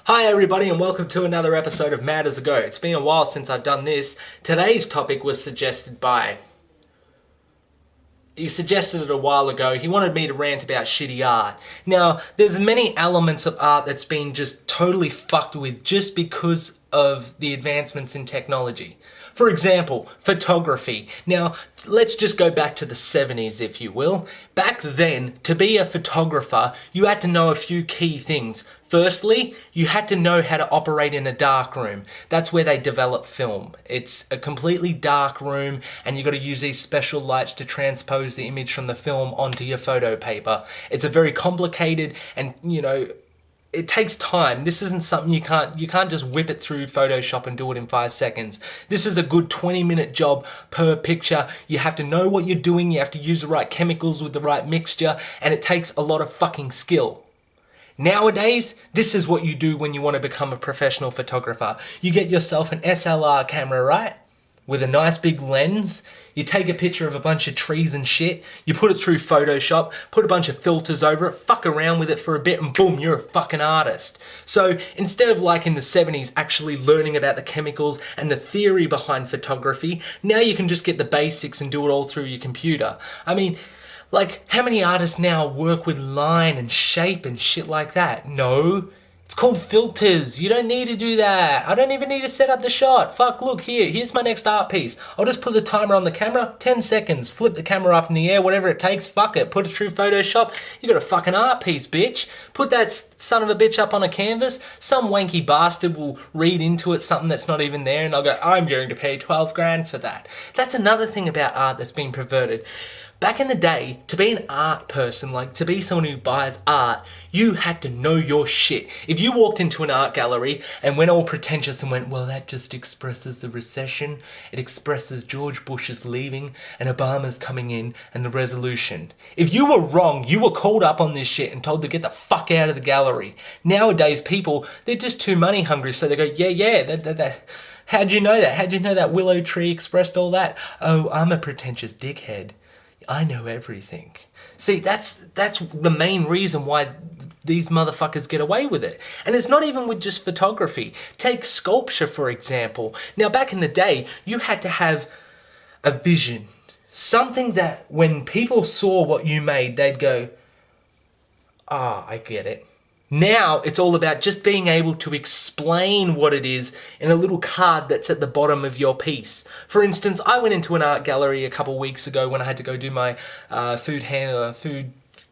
Hi everybody and welcome to another episode of Mad as a Go. It's been a while since I've done this. Today's topic was suggested by... He suggested it a while ago. He wanted me to rant about shitty art. Now, there's many elements of art that's been just totally fucked with just because of the advancements in technology. For example, photography. Now, let's just go back to the 70s, if you will. Back then, to be a photographer, you had to know a few key things. Firstly, you had to know how to operate in a dark room. That's where they develop film. It's a completely dark room and you've got to use these special lights to transpose the image from the film onto your photo paper. It's a very complicated and, it takes time. This isn't something you can't just whip it through Photoshop and do it in 5 seconds. This is a good 20-minute job per picture. You have to know what you're doing, you have to use the right chemicals with the right mixture, and it takes a lot of fucking skill. Nowadays, this is what you do when you want to become a professional photographer. You get yourself an SLR camera, right? With a nice big lens. You take a picture of a bunch of trees and shit. You put it through Photoshop, put a bunch of filters over it, fuck around with it for a bit, and boom, you're a fucking artist. So instead of like in the 70s actually learning about the chemicals and the theory behind photography, now you can just get the basics and do it all through your computer. I mean, like, how many artists now work with line and shape and shit like that? No. It's called filters. You don't need to do that. I don't even need to set up the shot. Fuck, look, here's my next art piece. I'll just put the timer on the camera, 10 seconds, flip the camera up in the air, whatever it takes, fuck it, put it through Photoshop. You got a fucking art piece, bitch. Put that son of a bitch up on a canvas, some wanky bastard will read into it something that's not even there and they'll go, I'm going to pay 12 grand for that. That's another thing about art that's been perverted. Back in the day, to be an art person, like to be someone who buys art, you had to know your shit. If you walked into an art gallery and went all pretentious and went, well, that just expresses the recession, it expresses George Bush is leaving and Obama's coming in and the resolution. If you were wrong, you were called up on this shit and told to get the fuck out of the gallery. Nowadays, people, they're just too money hungry, so they go, that. How'd you know that? How'd you know that willow tree expressed all that? Oh, I'm a pretentious dickhead. I know everything. See, that's the main reason why these motherfuckers get away with it. And it's not even with just photography. Take sculpture, for example. Now, back in the day, you had to have a vision. Something that when people saw what you made, they'd go, I get it. Now it's all about just being able to explain what it is in a little card that's at the bottom of your piece. For instance, I went into an art gallery a couple weeks ago when I had to go do my food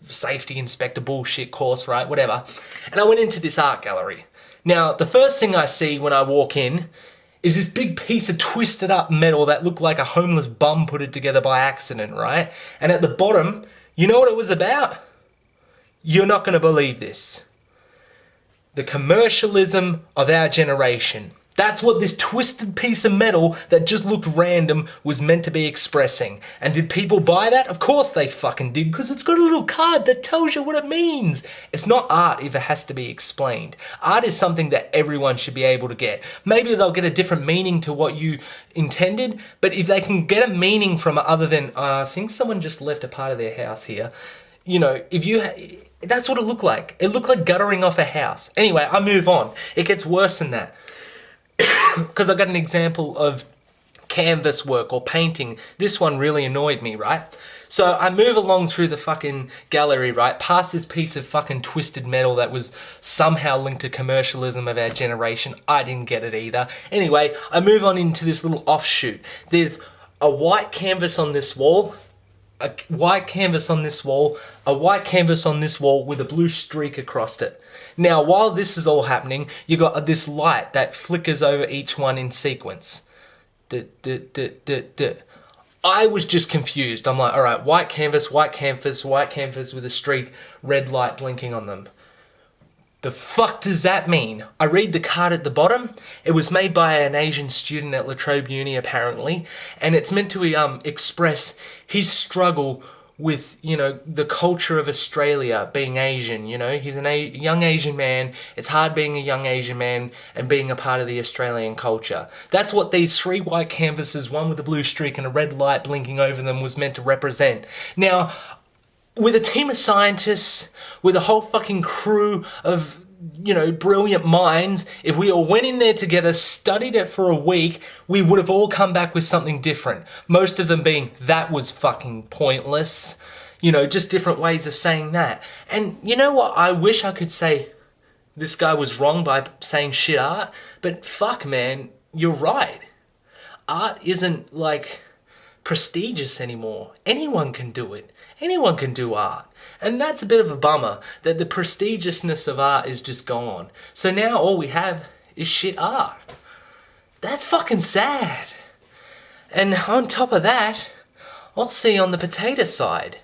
safety inspector bullshit course, right? Whatever. And I went into this art gallery. Now, the first thing I see when I walk in is this big piece of twisted up metal that looked like a homeless bum put it together by accident, right? And at the bottom, you know what it was about? You're not going to believe this. The commercialism of our generation. That's what this twisted piece of metal that just looked random was meant to be expressing. And did people buy that? Of course they fucking did, because it's got a little card that tells you what it means. It's not art if it has to be explained. Art is something that everyone should be able to get. Maybe they'll get a different meaning to what you intended, but if they can get a meaning from it other than, I think someone just left a part of their house here. That's what it looked like. It looked like guttering off a house. Anyway, I move on. It gets worse than that. Because I got an example of canvas work or painting. This one really annoyed me, right? So I move along through the fucking gallery, right? Past this piece of fucking twisted metal that was somehow linked to commercialism of our generation. I didn't get it either. Anyway, I move on into this little offshoot. There's a white canvas on this wall. A white canvas on this wall, a white canvas on this wall with a blue streak across it. Now, while this is all happening, you got this light that flickers over each one in sequence. I was just confused. I'm like, all right, white canvas with a streak, red light blinking on them. The fuck does that mean? I read the card at the bottom. It was made by an Asian student at La Trobe Uni, apparently, and it's meant to express his struggle with, the culture of Australia, being Asian, He's a young Asian man. It's hard being a young Asian man and being a part of the Australian culture. That's what these 3 white canvases, one with a blue streak and a red light blinking over them, was meant to represent. Now, with a team of scientists, with a whole fucking crew of brilliant minds, if we all went in there together, studied it for a week, we would have all come back with something different. Most of them being, that was fucking pointless. Just different ways of saying that. And you know what? I wish I could say this guy was wrong by saying shit art, but fuck, man, you're right. Art isn't prestigious anymore. Anyone can do it. Anyone can do art. And that's a bit of a bummer that the prestigiousness of art is just gone. So now all we have is shit art. That's fucking sad. And on top of that, I'll see on the potato side.